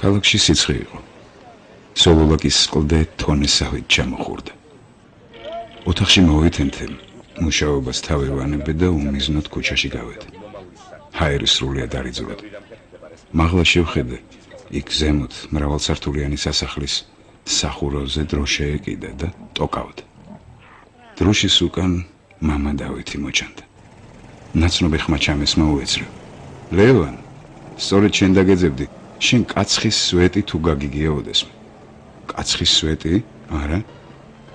ქალაქში სიცხე იყო. სოლოლაკის კლდე თონესავით ჩამოხურდა. ოთახში მოვითენთემ, მუშაობას თავი ვანებე და უმიზნოდ ქუჩაში გავედე. ჰაერი სრულიად არიძულად. მაღლა შევხედე, იქ ზემოთ მრავალსართულიანი სასახლის სახურავზე დროშა ეკიდა და ტოკავდა. დროშის უკან მამა დავითი მოჩანდა. ნაცნობი ხმა ჩამეს მოუეცრა. ლევან, სწორედ შენ დაგეძებდი, შენ კაცხის სვეტი თუ გაგიგიაოდესმე. კაცხის სვეტი? არა.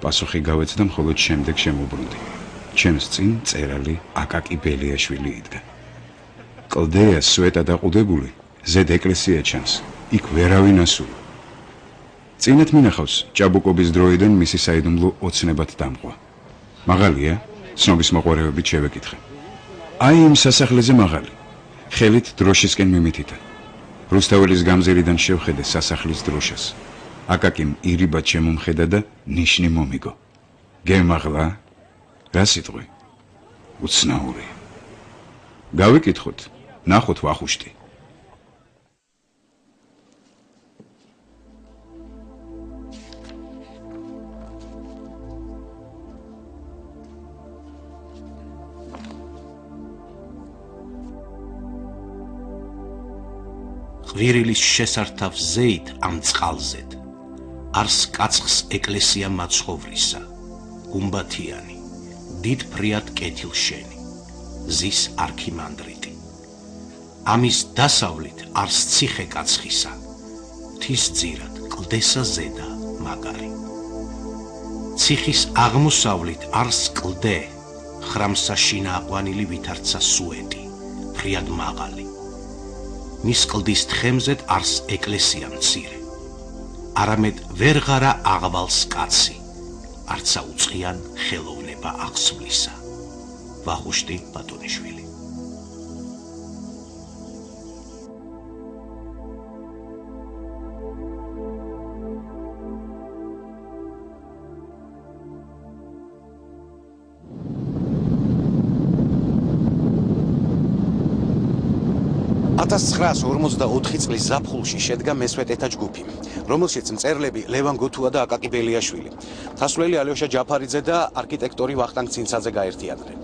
პასუხი გავეცდა მხოლოდ შემდეგ შემოbrunდი. ჩემს წინ წერალი აკაკი ბელიაშვილი იდგა. კლდეა სვეტა დაყუდებული, ზედ ეკლესია ჩანს, იქ ვერავინ ასულა. წინათ მინახავს ჭაბუკობის დროიდან მისი საიდუმლო ოცნებად დამყვა. მაღალია, ცნობის მოყარებებით შევეკითხე. აი იმ სასახლეზე მაღალი. ხელით დროშისკენ მიმითითა. რუსთაველის გამზირიდან შევხედე სასახლის დროშას. აკაკიმ ირიბად შემომხედა და ნიშნი მომიგო. გემაღლა? რა სიტყვი? უცნაური. გავიკითხოთ, ნახოთ ვახუშტი. ღვირილის შესართავ ზეით ამ წყალზედ არს კაცხს ეკლესია მაცხოვრისა, გუმბათიანი, დიდ ფრიად კეთილშენი, ზის არქიმანდრიტი. ამის დასავლით არს ციხე კაცხისა, მთის ძირად კლდესა ზედა მაგარი. ციხის აღმოსავლით არს კლდე, ხრამსა შინააყვანილი ვითარცა სუეტი, ფრიად მაღალი. მის კლდის თხემზედ არს ეკლესია მცირე. არამედ ვერღარა აღვალს კაცი, არცა უწყიან ხელოვნება აღსვლისა. ვახუშტი ბატონიშვილი. წლის ზაფხულში შედგა მესვეტეთა ჯგუფი, რომელშიც მწერლები ლევან გოთუა და აკაკი ბელიაშვილი, მთასვლელი ალიოშა ჯაფარიძე და არქიტექტორი ვახტანგ ცინცაძე გაერთიანდნენ.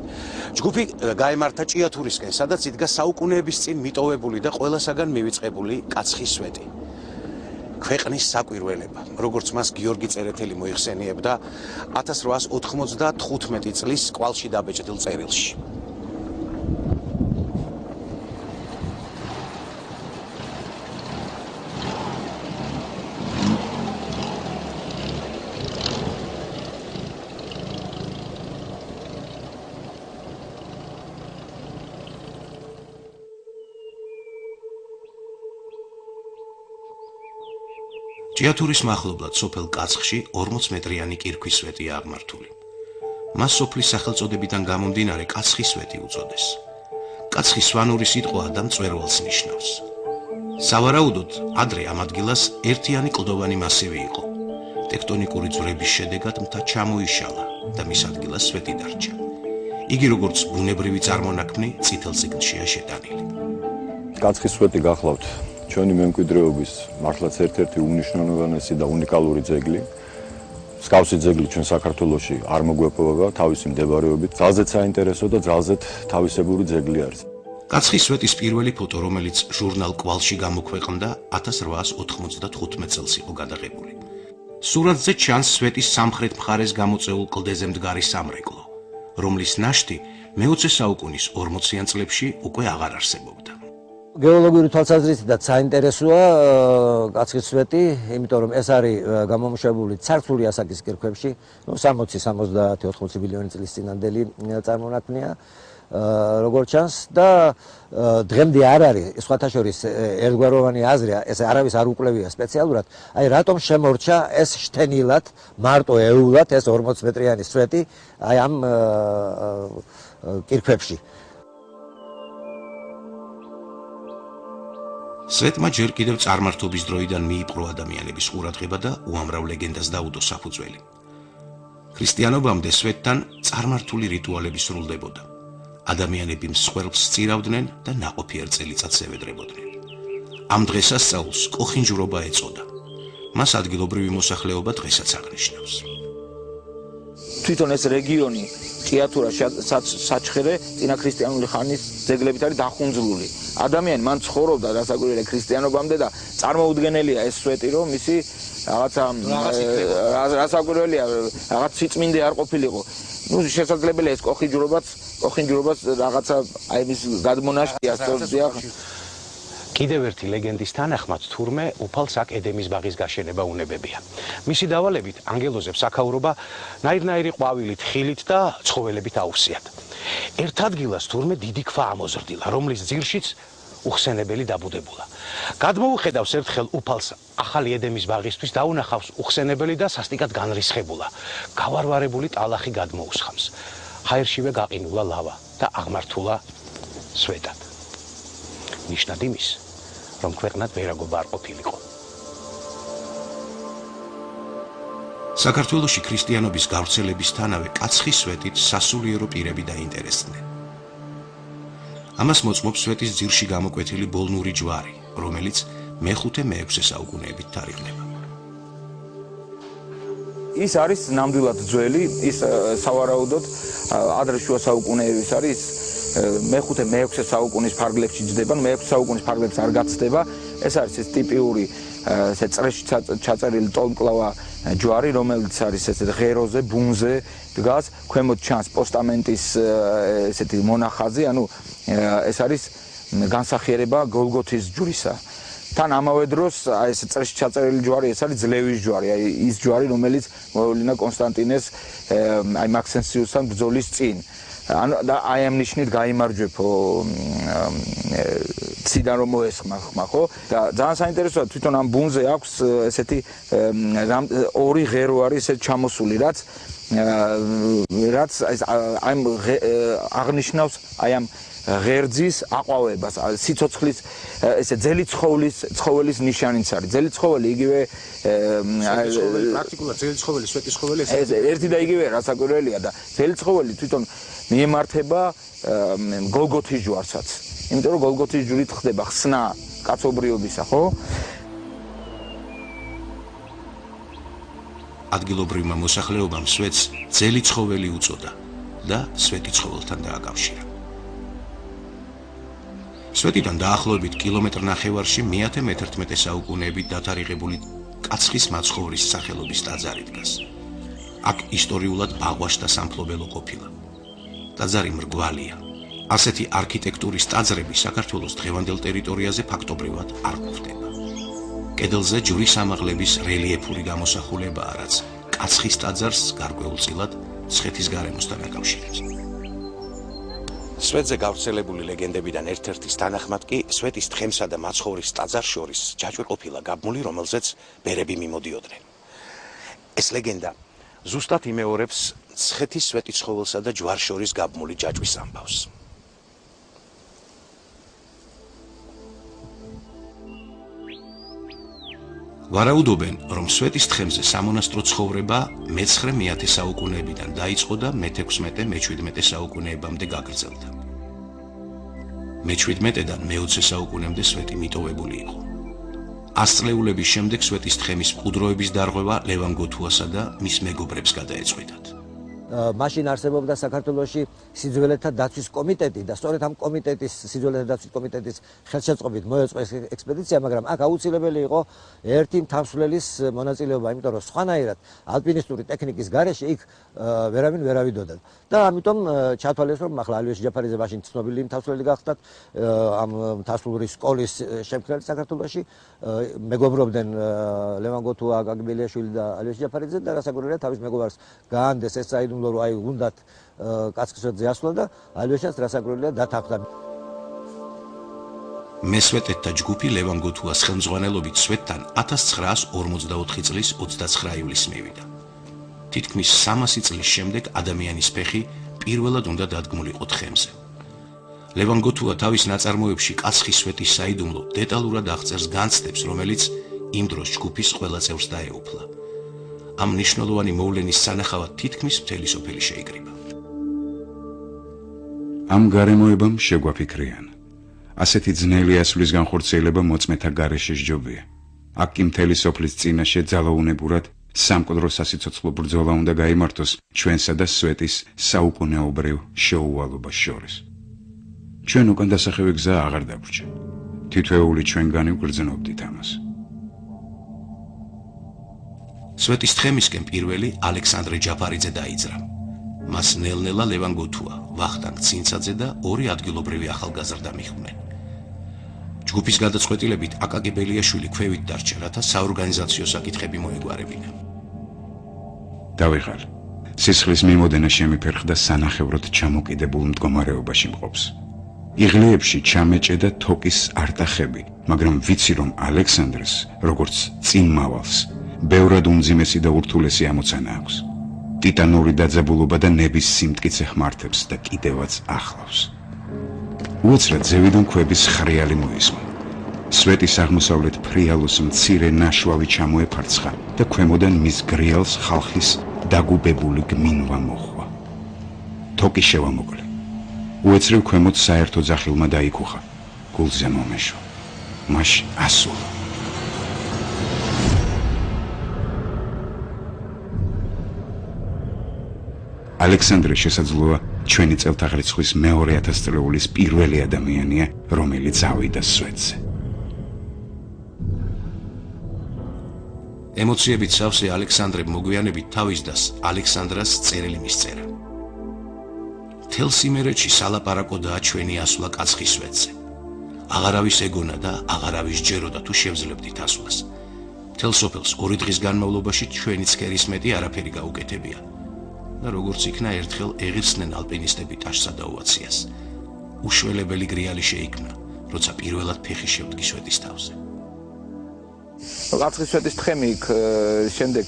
ჯგუფი გაემართა ჭიათურისკენ, სადაც იდგა საუკუნეების წინ მიტოვებული და ყველასაგან მივიწყებული კაცხის სვეტი. ქვეყნის საკვირველება, როგორც მას გიორგი წერეთელი მოიხსენიებდა 1895 წლის კვალში დაბეჭდილ წერილში. ჭიათურის მახლობლად სოფელ კაცხში 40 მეტრიანი კირქვის სვეტია აღმართული. მას სოფლის სახელწოდებიდან გამომდინარე კაცხის სვეტი უწოდეს. კაცხის სვანური სიტყვა და მწვერვალს ნიშნავს. სავარაუდოდ ადრე ამ ადგილას ერთიანი კლდოვანი მასივი იყო. ტექტონიკური ძვრების შედეგად მთა ჩამოიშალა და მის ადგილას სვეტი დარჩა. იგი როგორც ბუნებრივი წარმონაქმნი წითელ წიგნშია შეტანილი. კაცხის სვეტი გახლავთ ჩვენი მემკვიდრეობის მართლაც ერთ-ერთი უნიშნულოვანესი და უნიკალური ძეგლი. მსგავსი ძეგლი ჩვენ საქართველოში არ მოგვეპოვება თავისი მდებარეობით. ძალზედ საინტერესო და ძალზედ თავისებური ძეგლი არის. კაცხის სვეტის პირველი ფოტო, რომელიც ჟურნალ კვალში გამოქვეყნდა 1895 წელს იყო გადაღებული. სურათზე ჩანს სვეტის სამხრეთ მხარეს გამოწეულ კლდეზე მდგარი სამრეკლო, რომლის ნაშთი მე-20 საუკუნის 40-იან წლებში უკვე აღარ არსებობდა. გეოლოგიური თვალსაზრისითაც საინტერესოა კაცხის სვეტი, იმიტომ რომ ეს არის გამომუშავებული ცარცული ასაკის კირქვებში, 60-70-80 მილიონი წლის წინანდელი წარმონაქმნია, როგორც ჩანს და დღემდე არ არის სხვათა შორის ერთგვაროვანი აზრია, ეს არავის არ უკვლევია სპეციალურად, აი რატომ შემორჩა ეს შთენილად, მარტო ეულად ეს 40 მეტრიანი სვეტი აი ამ კირქვებში. სვეტმა ჯერ კიდევ წარმართობის დროიდან მიიპყრო ადამიანების ყურადღება და უამრავ ლეგენდას დაუდო საფუძველი. ქრისტიანობამდე სვეტთან წარმართული რიტუალები სრულდებოდა. ადამიანები მსხვერპლს სწირავდნენ და ნაყოფიერ წელიწადს ევედრებოდნენ. ამ დღესასწაულს კოხინჯვრობა ეწოდა. მას ადგილობრივი მოსახლეობა დღესაც აღნიშნავს. თვითონ ეს რეგიონი ჭიათურა საჩხერე წინაქრისტიანული ხანის ძეგლებით არის დახუნძლული. ადამიანი მან ცხოვრობდა დასაკვირველი ქრისტიანობამდე და წარმოუდგენელია ეს სვეტი, რომ მისი რაღაცა დასაკვირველია რაღაც სიწმინდე არ ყოფილიყო. შესაძლებელია ეს კოხინჯვრობას რაღაცა აი მის გადმონაშთია სწორია. კიდევ ერთი ლეგენდის თანახმად თურმე უფალს აქ ედემის ბაღის გაშენება უნებებია. მისი დავალებით ანგელოზებს აქაურობა ნაირნაირი ყვავილით, ხილით და ცხოველებით აუსიათ. ერთ ადგილას თურმე დიდი ქვა ამოზრდილა, რომლის ძირშიც უხსენებელი დაბუდებულა. გადმოუხედავს ერთხელ უფალს ახალი ედემის ბაღისთვის დაუნახავს უხსენებელი და სასტიკად განრისხებულა. გავარვარებული ტალახი გადმოუსხამს. ჰაერშივე გაყინულა ლავა და აღმართულა სვეტად. ნიშნად იმის, რომ ქვეყნად ვერაგობა არ ყოფილიყო. საქართველოში ქრისტიანობის გავრცელებისთანავე კაცხის სვეტით სასულიერო პირები დაინტერესდნენ. ამას მოწმობს სვეტის ძირში გამოკვეთილი ბოლნური ჯვარი, რომელიც მე-5-მე-6 საუკუნეებით თარიღდება. ის არის ნამდვილად ძველი, ის სავარაუდოდ ადრე შუა საუკუნეების არის მე-5-მე-6 საუკუნის ფარგლებში ჯდება, მე-6 საუკუნის ფარგლებში არ გაცდება. ეს არის ეს ტიპიური ესე წრეში ჩაწერილი ტოლმკლავა ჯვარი, რომელიც არის ესე ღეროზე, ბუნზე დგას, ქვემოთ ჩანს პოსტამენტის ესეთი მონახაზი, ანუ ეს არის განსახიერება გოლგოთის ჯვრისა. თან ამავე დროს აი ეს წრეში ჩაწერილი ჯვარი, ეს არის ძლევის ჯვარი, აი ის ჯვარი, რომელიც მოევლინა კონსტანტინეს აი მაქსენსიუსთან ბრძოლის წინ. და აი ამ ნიშნით გაიმარჯვებო ციდან რომ მოესხმა, ხო? და ძალიან საინტერესოა თვითონ ამ ბუნზე აქვს ესეთი ორი ღერო არის ესე ჩამოსული, რაც აი აღნიშნავს აი ამ ღერძის აყვავებას, სიცოცხლის ესე ძელი ცხოველის ნიშანიც არის. ძელი ცხოველი იგივე პრაქტიკულად ძელი ცხოველი, სვეტის ცხოველი ეს ერთი და იგივე რასაკვირველია და ძელი ცხოველი თვითონ მიემართება გოლგოთის ჯვარსაც. იმიტომ რომ გოლგოთის ჯვრით ხდება ხსნა კაცობრიობისა, ხო? ადგილობრივმა მოსახლეობამ სვეტს ძელი ცხოველი უწოდა და სვეტი ცხოველთან დააკავშირა. სვეტიდან დაახლოებით კილომეტრ-ნახევარში მე-11 საუკუნეებით დათარიღებული კაცხის მაცხოვრის სახელობის ტაძარი დგას. აქ ისტორიულად ბაღვაშთა სამფლობელო ყოფილა. ტაძარი მრგვალია. ასეთი არქიტექტურის ტაძრები საქართველოს დღევანდელ ტერიტორიაზე ფაქტობრივად არ გვხვდება. კედელზე ჯვრის ამაღლების რელიეფური გამოსახულებაა, რაც კაცხის ტაძარს გარკვეულწილად ცხეთის გარემოსთან აკავშირებს. სვეტზე გავრცელებული ლეგენდებიდან ერთ-ერთის თანახმად კი სვეტის თხემსა და მაცხოვრის ტაძარს შორის ჯაჭვი ყოფილა გაბმული, რომელზეც ბერები მიმოდიოდნენ. ეს ლეგენდა ზუსტად იმეორებს ცხეთის სვეტის ცხოველსა და ჯვარს შორის გაბმული ჯაჭვის ამბავს. ვარაუდობენ, რომ სვეტის თხემზე სამონასტრო ცხოვრება მე-9-მე-10 საუკუნეებიდან დაიწყო და მე-16-მე-17 საუკუნეებამდე გაგრძელდა. მე-17-დან მე-20 საუკუნემდე სვეტი მიტოვებული იყო. 100 წლეულების შემდეგ სვეტის თხემის მყუდროების დარღვევა ლევან გოთუასა და მის მეგობრებს გადაეწყვეტათ. მაშინ არსებობდა საქართველოში სიძველეთა დაცვის კომიტეტი და სწორედ ამ კომიტეტის სიძველეთა დაცვის კომიტეტის ხელშეწყობით მოეწყო ეს ექსპედიცია, მაგრამ აქ აუცილებელი იყო ერთი მთავსვლელის მონაწილეობა, იმიტომ რომ სხვანაირად ალპინისტური ტექნიკის გარეშე იქ ვერავინ ვერ ავიდოდა. და ამიტომ ჩათვალეს, რომ ახლა ალიოშ ჯაფარიძე მაშინ ცნობილი მთავსვლელი გახდათ, ამ მთავსვლური სკოლის შემქმნელი საქართველოში მეგობრობდნენ ლევან გოთუა, გაგბელიაშვილი და ალიოშ ჯაფარიძე და რასაკვირველია თავის მეგობარს გაანდეს ეს საიდუმლო რომ აი უნდათ კაცხის სვეტზე ასვლა და ალიოშას რასაკვირველია დათანხმდა. მესვეტეთთა ჯგუფი ლევან გოთუას ხელმძღვანელობით სვეტთან 1944 წლის 29 ივლისს მივიდა. თითქმის 300 წლის შემდეგ ადამიანის ფეხი პირველად უნდა დადგმულიყო თხემზე. ლევან გოთუა თავის ნაწარმოებში კაცხის სვეტის საიდუმლო დეტალურად აღწერს განცდებს, რომელიც იმ დროს ჯგუფის ყველა წევრს დაეუფლა. ამ მნიშვნელოვანი მოვლენის სანახავად თითქმის მთელი სოფელი შეიკრიბა. ამ გარემოებამ შეგვაფიქრიან. ასეთი ძნელი ასვლის განხორციელება მოწმეთა გარეშე სჯობია. აქ კი მთელი სოფლის წინაშე ძალაუნებურად სამკვდრო სასიცოცხლო ბრძოლა უნდა გაიმართოს ჩვენსა და სვეტის საუკუნეობრივ შეუვალობას შორის. ჩვენ უკან დასახევი გზა აღარ დაბრჩა. თითოეული ჩვენგანი ვგრძნობდით ამას. სვეტის თხემისკენ პირველი ალექსანდრე ჯაფარიძე დაიძრა. მას ნელ-ნელა ლევან გოთუა, ვახტანგ ცინცაძე და ორი ადგილობრივი ახალგაზრდა მიხვდნენ. ჯგუფის გადაწყვეტილებით აკაკი ბელიაშვილი ქვევით დარჩა, რათა საორგანიზაციო საკითხები მოეგვარებინა. დავიღალ. სისხლის მიმოდენა შემიფერხდა სანახევროდ ჩამოკიდებულ მდგომარეობაში მყოფს. იღლიებში ჩამეჭედა თოკის არტახები, მაგრამ ვიცი რომ ალექსანდრეს, როგორც წინმავალს, ბევრად უმძიმესი და ურთულესი ამოცანა აქვს. ტიტანური დაძაბულობა და ნების სიმტკიცე ხმართებს და კიდევაც ახლავს. უეცრად ზევიდან ქვების ხრიალი მოისმა. სვეტის აღმოსავლეთ ფრიალოს მცირე ნაშვავი ჩამოეფარცხა და ქვემოდან მის გრიალს ხალხის დაგუბებული გმინვა მოხვა. თოკი შევამოკლე. უეცრევ ქვემოთ საერთო ძახილმა დაიკუხა. გულზე მომეშვა. მაშ ასულა. ალექსანდრე შესაძლოა ჩვენი წელთაღრიცხვის მეორე 1000 წლეულის პირველი ადამიანია, რომელიც ავიდა სვეტზე. ემოციებით სავსე ალექსანდრემ მოგვიანებით თავის დას ალექსანდრას წერილი მისწერა. თელს იმერეთში სალაპარაკოდაა ჩვენი ასვლა კაცხის სვეტზე. აღარავის ეგონა და აღარავის ჯეროდა თუ შევძლებდით ასვლას. თელ სოფელს 2 დღის განმავლობაში ჩვენი ცქერის მეტი არაფერი გაუკეთებია. და როგორც იქნა ერთხელ ეღირსნენ ალპინისტები ტაშსა და ოვაციას. უშველებელი გრიალი შეიქმნა, როცა პირველად ფეხი შევდგი სვეტის თავზე. კაცხის სვეტის თხემი შემდეგ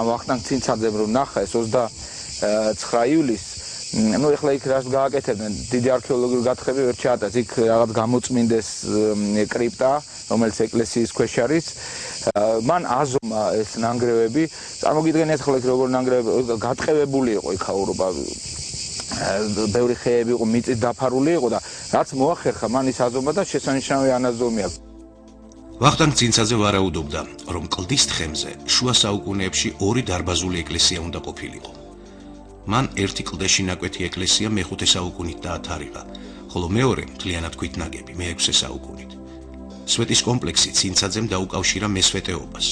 ამ ვახტანგ ცინცაძემ რომ ნახა ეს 29 ივლისს, ну ეხლა იქ რას გააკეთებდნენ, დიდი არქეოლოგიური გათხრები ვერ ჩაატარეს, იქ რაღაც გამოწმინდეს კრიპტა, რომელიც ეკლესიის ქვეშ არის. მან აზომა ეს ნანგრევები, წარმოგიდგენიათ ხოლმე როგორ ნანგრევები გატყევებული იყო იქაურობა, ბევრი ხეები იყო, მიწით დაფარული იყო და რაც მოახერხა მან ის აზომა და შესანიშნავი ანაზომი აქვს. ვახტანგ ცინცაძე ვარაუდობდა, რომ კლდის თხემზე შუა საუკუნეებში 2 დარბაზული ეკლესია უნდა ყოფილიყო. მან ერთი კლდეში ნაკვეთი ეკლესია მე-5 საუკუნით დაათარიღა, ხოლო მეორე მთლიანად ქვით ნაგები მე-6 საუკუნით. სვეტის კომპლექსი ცინცაძემ დაუკავშირა მესვეტეობას.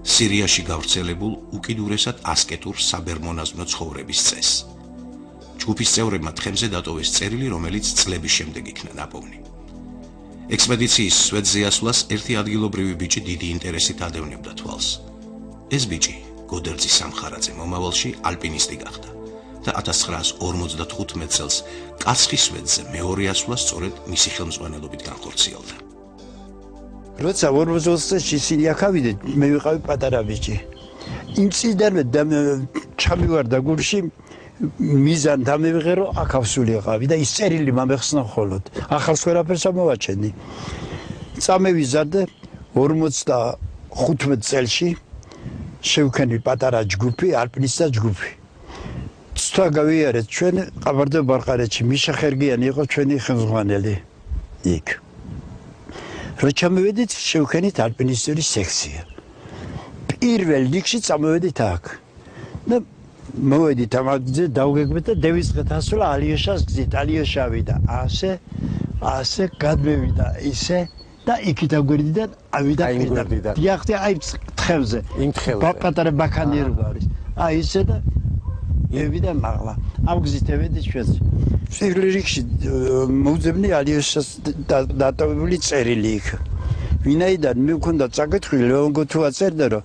სირიაში გავრცელებულ უკიდურესად ასკეტურ საბერმონაზვნო ცხოვრების წესს. ჯგუფის წევრებმა თხემზე დატოვეს წერილი, რომელიც წლების შემდეგ იქნა ნაპოვნი. ექსპედიციის სვეტზე ასვლას ერთი ადგილობრივი ბიჭი დიდი ინტერესით ადევნებდა თვალს. ეს ბიჭი, გოდერძი სამხარაძე, მომავალში ალპინისტი გახდა და 1955 წელს კაცხის სვეტზე მეორე ასვლა სწორედ მისი ხელმძღვანელობით განხორციელდა. როცა 40 წელს ისინი აქ ავიდნენ, მე ვიყავი პატარა ბიჭი. იმ წინდანვე ჩამივარდა გულში მიზან დამივიღე რომ აქ ავსულიყავი და ის წერილი მომეხსნა მხოლოდ. ახალს ვერაფერს ამოვაჩენი. წამევიზარდე 55 წელში შევქენი პატარა ჯგუფი, ალპინისტთა ჯგუფი. ცოტა გავიარეთ ჩვენ ყაბარდო-ბალყარეთში, მიშა ხერგიანი იყო ჩვენი ხელმძღვანელი იქ. რო ჩამოვედით, შევქენით ალპინისტური სექცია. პირველ რიგში წამოვედით აქ. და მოვედით ამაზე დავგეგმეთ და დევიწყეთ ასვლა ალიოშას გზით, ალიოშავიდა ასე გადმევიდა ისე და იქით აგვერდიდან ავიდა პირდაპირ. დიახტი აი თხევზე. იმ თხევზე. პატარა ბაქანიერი არის. აი ისე და ევიდა მაღლა. ამ გზით ევედი ჩვენს. პირველ რიგში მოუძებნი ალიოშას დატოვებული წერილი იქ. ვინაიდან მე მქონდა წაკითხული ლევან გოთუა წერდა რომ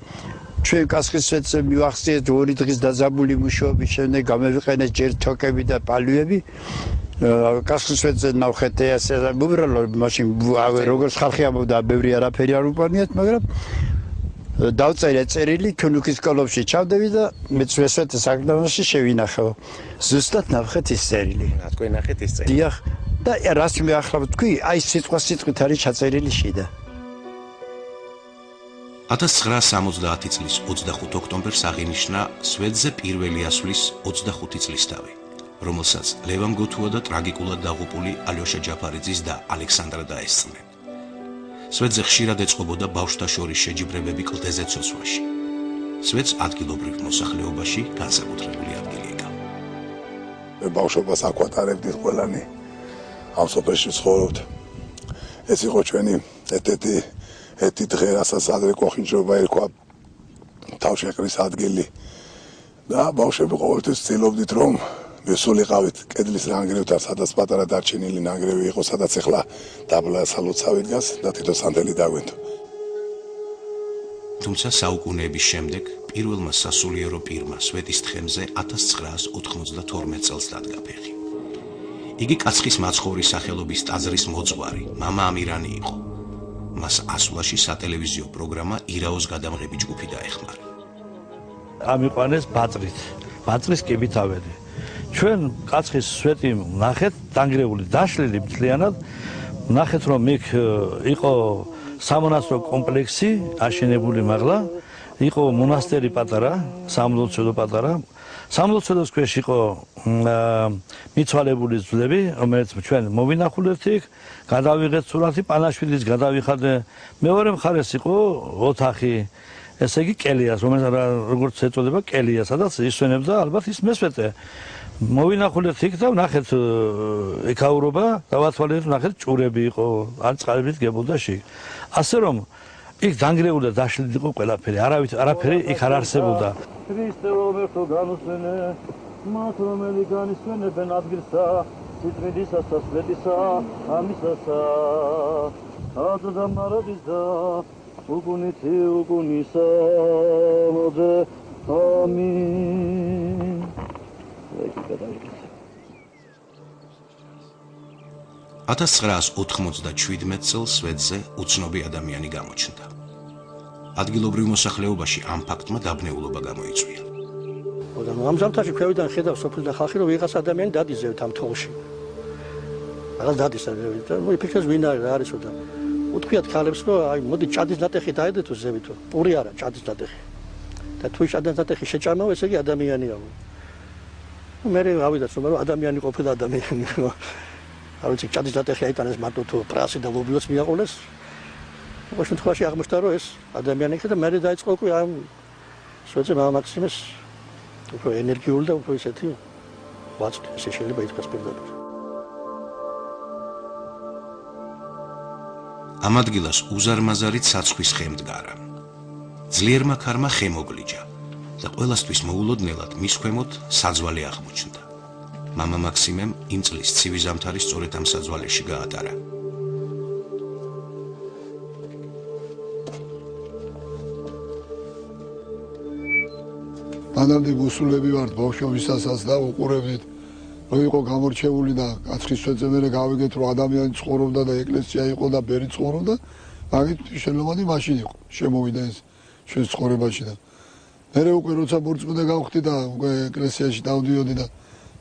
ჩვენ კაცხის სვეტზე მივახციეთ 2 დღის დაძაბული მუშაობის შემდეგ გამევიყენეთ ჯერ თოკები და პალუები. კაცხის სვეტზე ნავხეთ ესე უბრალოდ მაშინ როგორც ხალხი ამბობდა ბევრი არაფერი არ უპარნიათ, მაგრამ დავწერე წერილი თუნუქის კოლოფში ჩავდები და მეც ვესვეტე საკდამაში შევინახო. ზუსტად ნახეთ ის წერილი. რა თქვი ნახეთ ის წერილი? დიახ. და რას მე ახლა ვთქვი, აი სიტყვით არის ჩაწერილი შიდა. 1970 წლის 25 ოქტომბერს აღინიშნა სვეტზე პირველი ასვლის 25 წლისთავი. რომელსაც ლევან გოთუა და ტრაგიკულად დაღუპული ალიოშა ჯაფარიძის და ალექსანდრა დაესწრნენ. სვეტზე ხშირად ეწყობოდა ბავშვთა შორის შეჯიბრებები კლდეზე ცოცვაში. სვეტს ადგილობრივ მოსახლეობაში განსაკუთრებული ადგილი ეკავა. ბავშვობას აქ ვატარებდით ყველანი. ამ სოფელში ცხოვრობთ. ეს იყო ჩვენი ერთი დღე, რასაც ადრე კოხინჯობა ერქვა თავშეყრის ადგილი. და ბავშვები ყოველთვის ვცდილობდით, რომ ვესულიყავით კედლის ნანგრევთან, სადაც პატარა დარჩენილი ნანგრევი იყო, სადაც ახლა დაბლა სალოცავი დგას და თითო სანდელი დაგვენთო. თუმცა საუკუნეების შემდეგ პირველმა სასულიერო პირმა სვეტის თხემზე 1992 წელს დადგა ფეხი. იგი კაცხის მაცხოვრის სახელობის ტაძრის მოძღვარი, მამა ამირანი იყო. მას ასვლაში სატელევიზიო პროგრამა ირაოს გადამღები ჯგუფი დაეხმარა. ამიყვანეს ბაწრის კიბით ავედი. ჩვენ კაცხის სვეტი ნახეთ დანგრეული, დაშლილი მთლიანად. ნახეთ რომ იქ იყო სამონასტრო კომპლექსი აშენებული მაღლა, იყო მონასტერი პატარა, სამლოცველო პატარა. სამლოცველოს ქვეშ იყო მიცვალებული ძვლები, რომელიც ჩვენ მოვინახულეთ იქ, გადავიღეთ სურათი, პანაშვილის გადავიხადე. მეორე მხარეს იყო ოთახი, ესე იგი კელიას, როგორც ეწოდება კელია, სადაც ისვენებდა ალბათ ის მესვეტე. მოვინახულეთ იქ და ვნახეთ ეკაურობა, დავათვალეთ, ვნახეთ ჭურები იყო, არ წყალებით გებულდა შიგ. ასე რომ იქ დანგრეული და დაშლილი იყო ყველაფერი, არაფერი იქ არ არსებობდა. ქრისტე რომერთო განუსვენე, მათ რომელი განისვენებენ ადგილსა, სიტყვიდისა სასვეტისა, ამისასა, აზრდა მარადისა, უგუნითი უგუნისა, მოძე, ამინ. 1997 წელს სვეტზე უცნობი ადამიანი გამოჩნდა. ადგილობრივ მოსახლეობაში ამ ფაქტმა დაბნეულობა გამოიწვია. ამ ზამთარში ქვევიდან ხედავ სოფლიდან ხალხი რომ ვიღაც ადამიანი დადიზევთ ამ თოვლში. რაღაც დადიზევთ და მიფიქრეს ვინ არის რა არისო და უთქვიათ ქალებს რომ აი მოდი ჭადის ნატეხი დაედეთო ზევითო. პური არა ჭადის ნატეხი. და თუ ჭადის ნატეხი შეჭამაო ესე იგი ადამიანია. მე ავიდათ რომ ადამიანი ყოფილა ადამიანი. არ ვიცი ჭადის ნატეხი აიტანეს მარტო თუ პრასი და ლობიოს მიაყოლეს. ყოველ შემთხვევაში აღმოჩნდა რომ ეს ადამიანი იქნა და მე დაიწყო უკვე ამ სვეტზე მამაქსიმეს უფრო ენერგიული და უფრო ისეთი ვაწყი ესე შეიძლება ითქვას პირდაპირ. ამ ადგილას უზარმაზარი ცაცხვის ხე მდგარა. ძლიერმა ქარმა ხე მოგლიჯა და ყველასთვის მოულოდნელად მის ქვემოთ საძვალე აღმოჩნდა. მამა მაქსიმემ იმ წლის ცივი ზამთარი სწორედ ამ საძვალეში გაატარა. მანამდე მოსულები ვართ ბავშვობისასაც და უყურებდით რომ იყო გამორჩეული და კაცხის სვეტზე მე გავიგეთ რომ ადამიანი ცხოვრობდა და ეკლესია იყო და ბერი ცხოვრობდა, მაგით შენლოვანი მაშინ იყო შემოვიდა ეს ჩვენ ცხოვრებაში და მე უკვე როცა მორწმუნე გავხდი და უკვე ეკლესიაში დავდიოდი და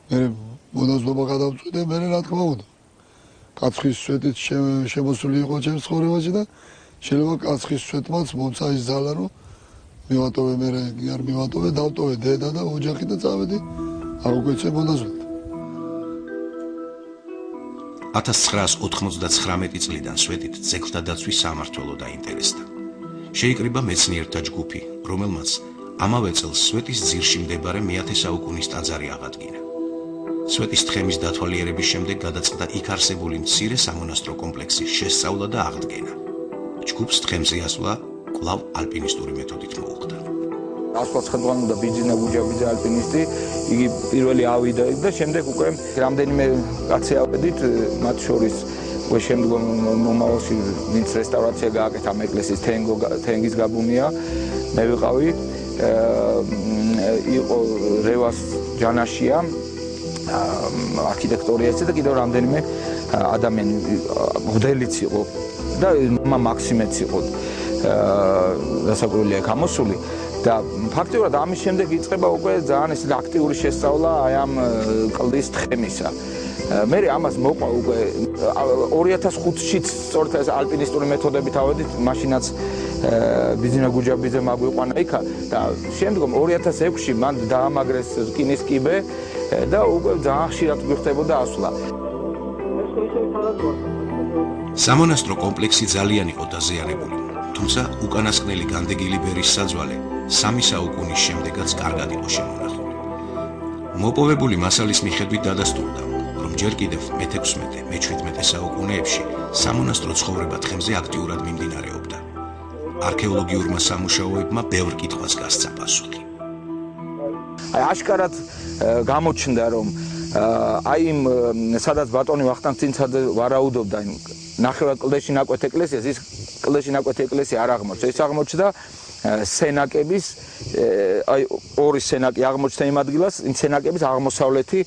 მე მონაზვნობა გადავწყვიტე, მე რა თქმა უნდა კაცხის სვეტით შემოსული იყო ჩემს ცხოვრებაში და შეიძლება კაცხის სვეტმაც მომცა ის ძალა რომ მივატოვე მე არ მივატოვე, დავტოვე დედა და ოჯახი და წავედი აღვეცე მონაზვნად. 1999 წლიდან სვეტით ძეგლთა დაცვის სამმართველო დაინტერესდა. შეიკრიბა მეცნიერთა ჯგუფი, რომელმაც ამავე წელს სვეტის ძირში მდებარე მე-10 საუკუნის ტაძარი აღადგინა. სვეტის თხემის დათვალიერების შემდეგ გადაწყდა იქ არსებული მცირე სამონასტრო კომპლექსის შესწავლა და აღდგენა. ჯგუფს თხემზე ასვლა კვლავ ალპინისტური მეთოდით მოუხდა. ასკოცხელოვანი და ბიძინა გუჯაბიძე ალპინისტი, იგი პირველი ავიდა და შემდეგ უკვე რამდენიმე კაცი ავედით, მათ შორის უკვე შემდგომ მომავალში ვინც რესტავრაცია გააკეთა ამ ეკლესიის თენგის გაბუნია, მე ვიყავი, იყო რევას ჯანაშია, არქიტექტორიასი და კიდევ რამდენიმე ადამიანი მოდელიც იყო და მამა მაქსიმეც იყო დასაკვირველია გამოსული და ფაქტიურად ამის შემდეგ იწყება უკვე ძალიან ეს აქტიური შესწავლა აი ამ კლდის თხემისა. მე ამას მოყვა უკვე 2005-შიც სწორედ ეს ალპინისტური მეთოდებით ავედით, მაშინაც ბიძინა გუჯაბიძე მაგვიყვანა იქა და შემდგომ 2006-ში მან დაამაგრეს რკინის კიბე და უკვე ძალიან ხშირად გვიხდებოდა ასვლა. სამონასტრო კომპლექსი ძალიან იყო დაზიანებული, თუმცა უკანასკნელი განდეგილი ბერის საძვალე 3 საუკუნის შემდეგაც კარგად იყო შემონახული. მოპოვებული მასალის მიხედვით დადასტურდა, რომ ჯერ კიდევ მე-16, მე-17 საუკუნეებში სამონასტრო ცხოვრება თხემზე აქტიურად მიმდინარეობდა. არქეოლოგიურმა სამუშაოებმა ბევრ კითხვას გასცა პასუხი. აი აშკარად გამოჩნდა, რომ აი იმ სადაც ბატონი ვახტანგცინცაძე ვარაუდობდა იმ ნახევრად კლდეში ნაკვეთ ეკლესიას, ის კლდეში ნაკვეთ ეკლესია არ აღმოჩნდა. ის აღმოჩნდა სენაკების, აი ორი სენაკი აღმოჩნდა იმ ადგილას, იმ სენაკების აღმოსავლეთი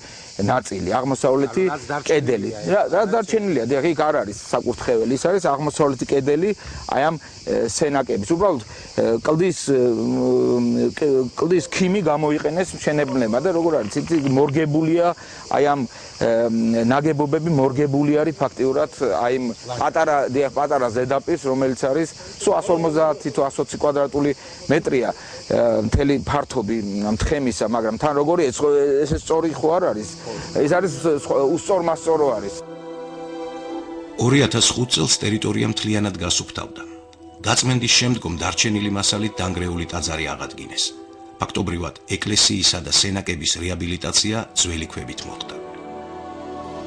ნაწილი, აღმოსავლეთი კედელი. რა დარჩენილია? დიახ, იქ არ არის საკურთხეველი, ის არის აღმოსავლეთი კედელი აი ამ სენაკების. უბრალოდ კლდის ქიმი გამოიყენეს მშენებლებმა და როგორ არის, იქ მორგებულია აი ამ ნაგებობები მორგებული არის ფაქტიურად აი იმ პატარა ზედაპირს, რომელიც არის 150 თუ 120 კვადრატული მეტრია მთელი ფართობი თხემისა, მაგრამ თან როგორი ეს სწორი ხო არ არის? ეს არის უსწორმასწორო არის. 2005 წელს ტერიტორია მთლიანად გასუფთავდა. გაწმენდის შემდგომ დარჩენილი მასალით დანგრეული ტაძარი აღადგინეს. ფაქტობრივად ეკლესიისა და სენაკების რეაბილიტაცია ძველი ქვებით მოხდა.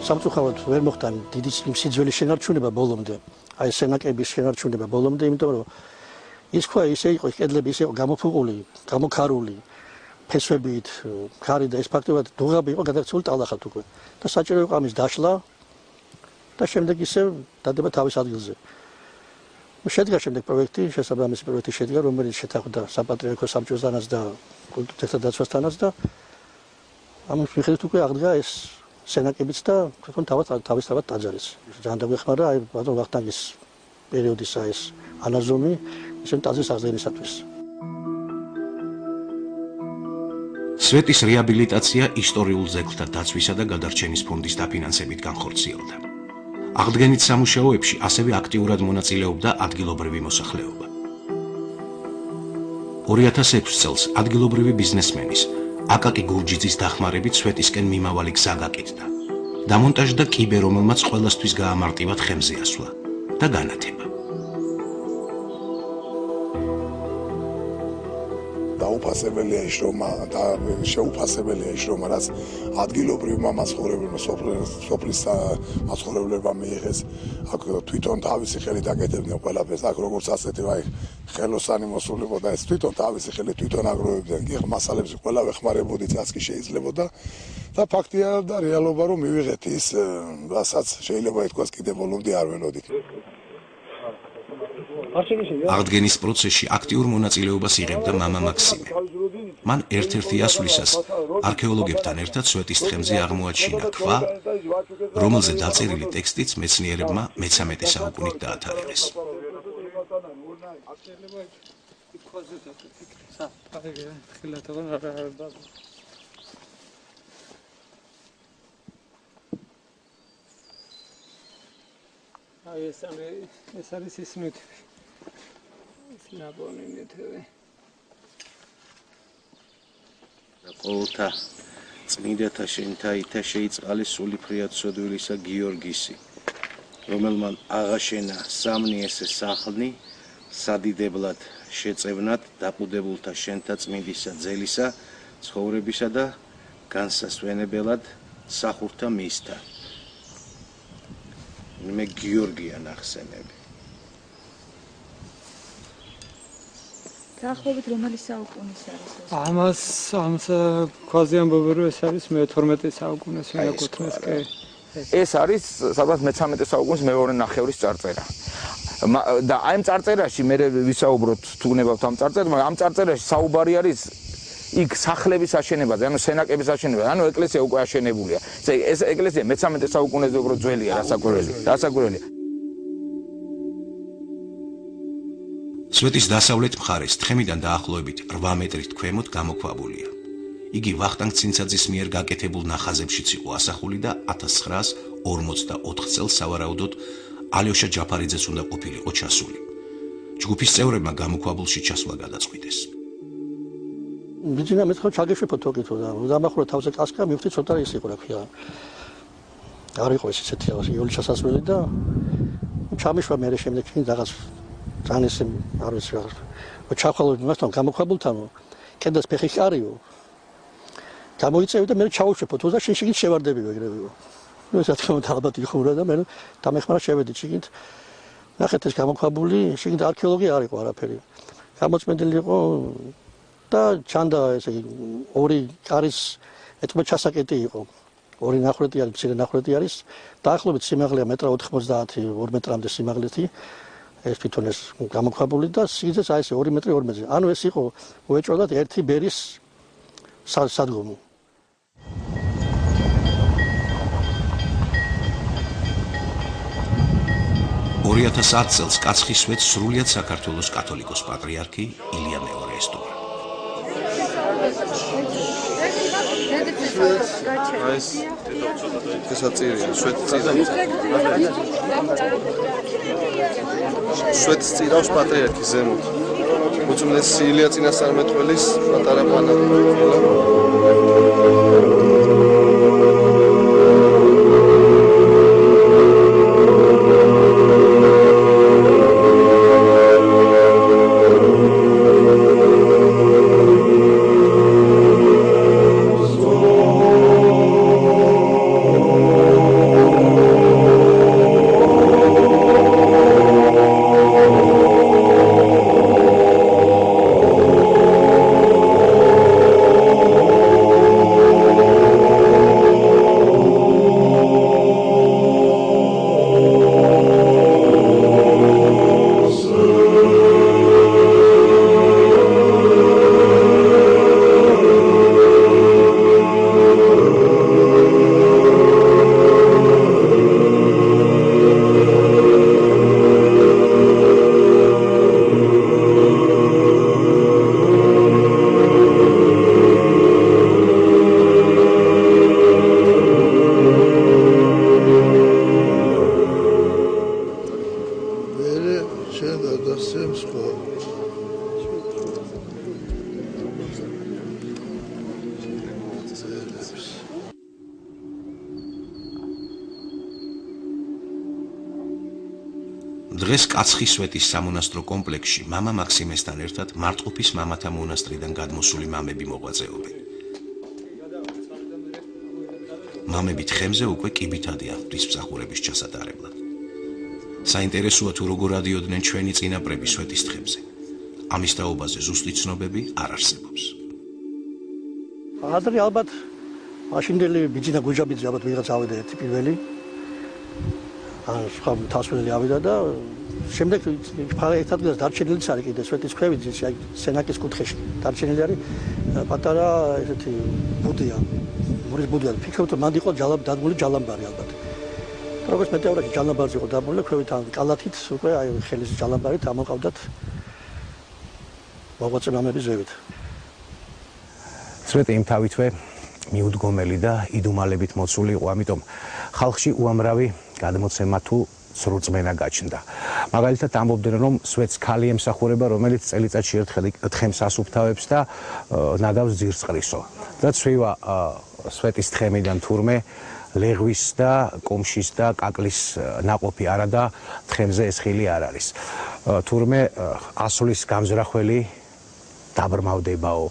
სამწუხაროდ ვერ მოხდა დიდი სიძველის შენარჩუნება ბოლომდე. აი სენაკების შენარჩუნება ბოლომდე, იმიტომ რომ ის ქვა ისე იყო, კედლები ისე იყო გამოფუყული, გამოქარული, ფესვებით, ქარი და ეს ფაქტობრივად დუღაბი იყო გადაქცეული ტალახად უკვე. და საჭირო იყო ამის დაშლა და შემდეგ ისე დადება თავის ადგილზე. შედგა შემდეგ პროექტი, შესაბამისი პროექტი შედგა, რომელიც შეთანხმდა საპატრიარქო საბჭოსთანაც და კულტურთა დაცვასთანაც და ამის მიხედვით უკვე აღდგა ეს სენაკებიც და თვითონ თავისთავად ტაძარიც. ძალიან დაგვეხმარა აი ბატონ ვახტანგის პერიოდისა ეს ანაზომი ისე ტაძრის აღდგენისათვის. სვეტის რეაბილიტაცია ისტორიულ ძეგლთა დაცვისა და გადარჩენის ფონდის დაფინანსებით განხორციელდა. აღდგენით სამუშაოებში ასევე აქტიურად მონაწილეობდა ადგილობრივი მოსახლეობა. 2006 წელს ადგილობრივი ბიზნესმენის აკაკი გურჯიძის დახმარებით სვეტისკენ მიმავალი გზა გაკეთდა. დამონტაჟდა კიბე, რომელმაც ყველასთვის გაამარტივად ხემზე ასვლა და განათება. დაუფასებელია ის რომ და შეუფასებელია ის რომ რაც ადგილობრივმა მაცხოვრებლებმა სოფლის მაცხოვრებლებმა მიიღეს აქ თვითონ თავისი ხელით აკეთებდნენ ყველაფერს აქ როგორც ასეთი აი ხელოსანი მოსულიყოდა ეს თვითონ თავისი ხელით თვითონ აგროვებდნენ კი მასალებს ყველა ვეხმარებოდით რაც კი შეიძლებოდა და ფაქტია და რეალობა რომ მივიღეთ ის რასაც შეიძლება ითქვას კიდე ბოლომდე არ ველოდით. აღდგენის პროცესში აქტიურ მონაწილეობას იღებდა მამა მაქსიმე. მან ერთ-ერთი ასვლისას არქეოლოგებთან ერთად სვეტის თხემზე აღმოაჩინა ქვა, რომელზე დაწერილი ტექსტიც მეცნიერებმა მე-13 საუკუნით დაათარიღეს. ეს არის ის ნივთები. ნაბონი ნივთები. ყოველთა წმინდათა შენთაითა შეიწყალეს სულიფრიად სოდვილისა გიორგისი, რომელმან აღაშენა სამნი ესე სახლნი, სადიდებლად შეწევნად დაყუდებულთა შენთა წმინდისა ძელისა, ცხოვრებისა და განსასვენებელად სახურთა მისთა. მე გიორგია ნახსენები. დაახლოებით რომელი საუკუნის არის ეს? ამას ქვაზე ამბობენ რომ ეს არის მე-12 საუკუნეს მიაკუთვნეს კი. ეს არის სადღაც მე-13 საუკუნის მეორე ნახევრის წარწერა. და აი ამ წარწერაში მე ვისაუბროთ თუ გნებავთ ამ წარწერას, მაგრამ ამ წარწერაში საუბარი არის იქ სახლების აშენებაზე, ანუ სენაკების აშენებაზე, ანუ ეკლესია უკვე აშენებულია. ეს ეკლესია მე-13 საუკუნეზე უფრო ძველია, რასაკვირველია. სვეტის დასავლეთ მხარეს თხემიდან დაახლოებით 8 მეტრით ქვემოთ გამოქვაბულია. იგი ვახტანგცინცაძის მიერ გაკეთებულ ნახაზებშიც იყო ასახული და 1944 წელს სავარაუდოდ ალიოშა ჯაფარიძეც უნდა ყოფილიყო ჩასული. ჯგუფის წევრებმა გამოქვაბულში ჩასვლა გადაწყვიტეს. ბიძინა მეცხო ჩაგეშვებო თოკითო და დამახურა თავზე კასკა მივხვდი ცოტა ის იყო რა ქვია. არ იყო ეს ისეთი რაღაც იოლი ჩასასვლელი და ჩამიშვა მე შემდეგ შინ რაღაც ძანის არ ვიცი რა. ჩახვალოდი მასთან გამოქვაბულთან კედას ფეხი ხარიო. გამოიწევი და მე ჩავუშვებო თუზა შინ შიგნით შევარდებიო ეგრევე. ნუ ეს რა თქმა უნდა ალბათ იხურა და მე დამეხმარა შევედი შიგნით. ნახეთ ეს გამოქვაბული შიგნით არქეოლოგია არ იყო არაფერი. გამოწმენდილი იყო და ჩანდა ესე იგი ორი კარის ეთმო ჩასაკეტი იყო. ორი ნახრეთი არის, მცირე ნახრეთი არის. დაახლოებით სიმაღლეა 1.90 2 მეტრამდე სიმაღლეთი. ეს თვითონ ეს გამოქვაბული და სიგრძეც აი ესე 2 მეტრი 2 მეტრზე. ანუ ეს იყო უეჭვად ერთი ბერის სადგომი. 2010 წელს კაცხის სვეტს სრულიად საქართველოს კათოლიკოს პატრიარქი ილია მეორე ესტუმრა. სვეტს წირავს პატრიარქი ზემოთ. უწმენესი ილია წინასწარმეტყველის პატარა პანა. დღეს კაცხის სვეტის სამონასტრო კომპლექსში მამა მაქსიმესთან ერთად მარტყოფის მამათა მონასტრიდან გადმოსული მამები მოღვაწეობენ. მამები თხემზე უკვე კიბითადია ღვთისმსახურების ჩასატარებლად. საინტერესოა თუ როგორ ადიოდნენ ჩვენი წინაპრები სვეტის თხემზე. ამის თაობაზე ზუსტი ცნობები არ არსებობს. ადრე ალბათ მაშინდელი ბიძინა გუჯაბიძე ალბათ ვიღაც ავიდა ერთი პირველი. ან სხვა თასვლელი ავიდა და შემდეგ ერთ ადგილას დარჩენილიც არის კიდე სვეტის ქვევით აი სენაკის კუთხეში დარჩენილი არის პატარა ესეთი ბუდია მურის ბუდია ფიქრობთ რომ მანდ იყო დადგმული ჯალამბარი ალბათ როგორც მეტეორაში ჯალამბარზე იყო დაბმული ქვევით ან კალათით უკვე აი ხელის ჯალამბარით ამოყავდათ მოღვაწე მამების ზევით სვეტი იმ თავითვე მიუდგომელი და იდუმალებით მოცული იყო ამიტომ ხალხში უამრავი გადმოცემა თუ სრულწმენა გაჩნდა. მაგალითად ამბობდნენ რომ სვეტს ქალი ემსახურება, რომელიც წელიწადში ერთხელ თხემს ასუფთავებს და ნაგავს ძირს ყრისო. და ცვივა სვეტის თხემიდან თურმე ლეღვის და კომშის და კაკლის ნაყოფი არა და თხემზე ესხილი არ არის. თურმე ასulis გამზრახველი დაბრმავდებაო.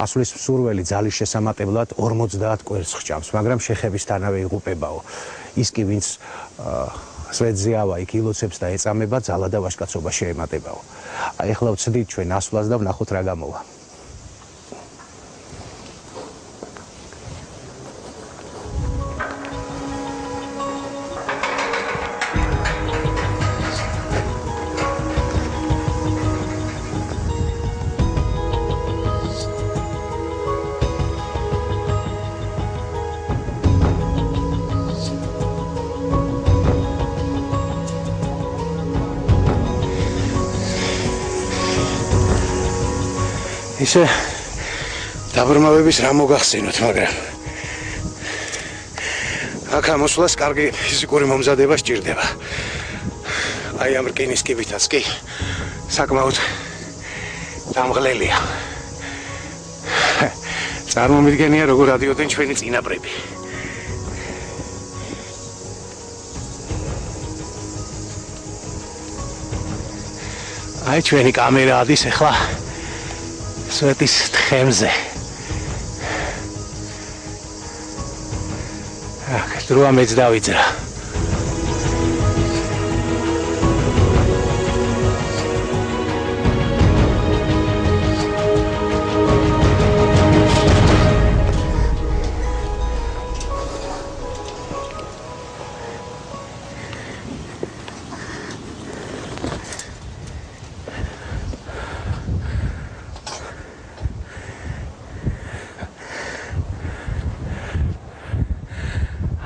ასulis მსურველი ძალის შესამატებლად 50 კვერცხს ჭამს, მაგრამ შეხებისთანავე იღუპებაო. ის კი ვინც სვეტზე ავა იქ ილოცებს და ეწამება ძალა და ვაჟკაცობა შეემატებაო. აი ახლა ვცდით ჩვენ ასვლას და ვნახოთ რა გამოვა. ისე დაბრმავების რა მოგახსენოთ, მაგრამ აქ ამოსვლას კარგი ფიზიკური მომზადება სჭირდება. აი ამ რკინის კიბითაც კი საკმაოდ დამღლელია. წარმომიდგენია როგორ ადიოდნენ ჩვენი წინაპრები. აი ჩვენი კამერა ადის ახლა სვეტის თხემზე. აქ დროა მეც დავიძრა.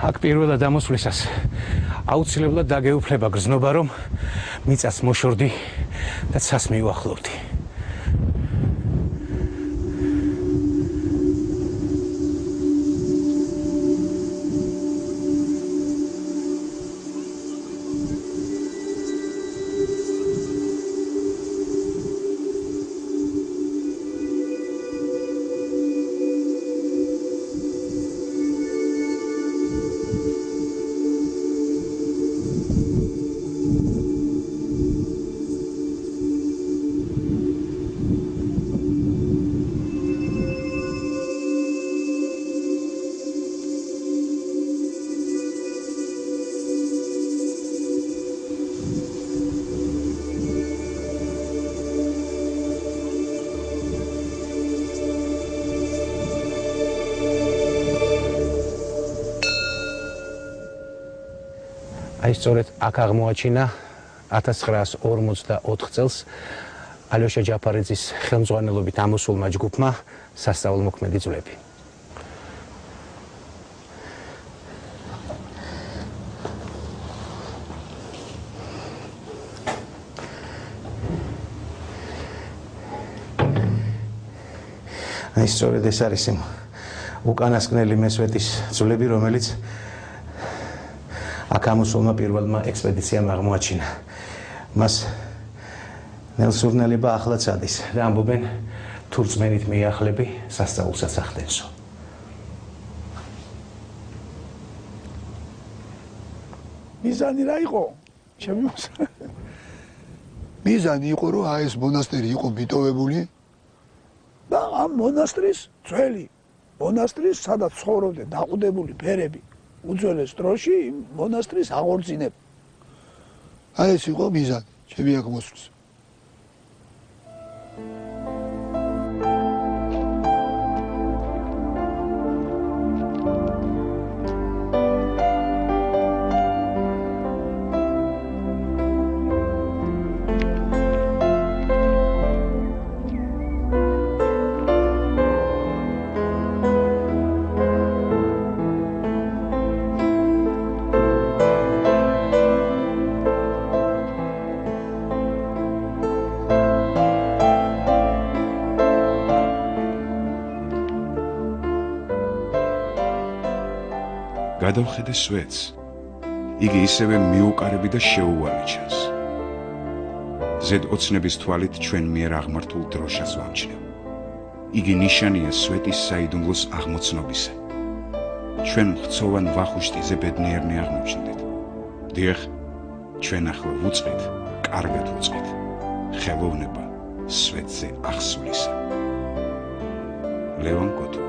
აქ პირველად ამოსვლისას აუცილებლად დაგეუფლება გრძნობა, რომ მიწას მოშორდი და ცას მივახლოვდი. აი სწორედ აქ აღმოაჩინა 1944 წელს ალიოშა ჯაფარიძის ხელმძღვანელობით ამოსულმა ჯგუფმა სასწაულმოქმედი ძვლები. აი სწორედ ეს არის იმ უკანასკნელი მესვეთის ძვლები, რომელიც აქ ამოსულმა პირველმა ექსპედიციამ აღმოაჩინა. მას ნელსურნელება ახლაც ადის და ამბობენ თუ რწმენით მიახლები სასწაულსაც ახდენსო. მიზანი რა იყო? მიზანი იყო რომ აი ეს მონასტერი იყო მიტოვებული და ამ მონასტრის ძველი მონასტრის სადაც ცხოვრობდნენ დაყუდებული ფერები უძველეს დროში მონასტრის აღორძინება. აი ეს იყო მიზანი, ჩემი აქ მოსვლის. გადავხედე სვეტს. იგი ისევე მიუყარები და შეუვალი ჩანს. ზედ ოცნების თვალით ჩვენ მიერ აღმართულ დროშას ვამჩნევ. იგი ნიშანია სვეტის საიდუმლოს აღმოცნობისა. ჩვენ მხცოვან ვახუშტიზე ბედნიერნი აღმოჩნდით. დიახ, ჩვენ ახლა ვუწყით, კარგად ვუწყით. ხელოვნება სვეტზე აღსვლისა. ლევან კოტო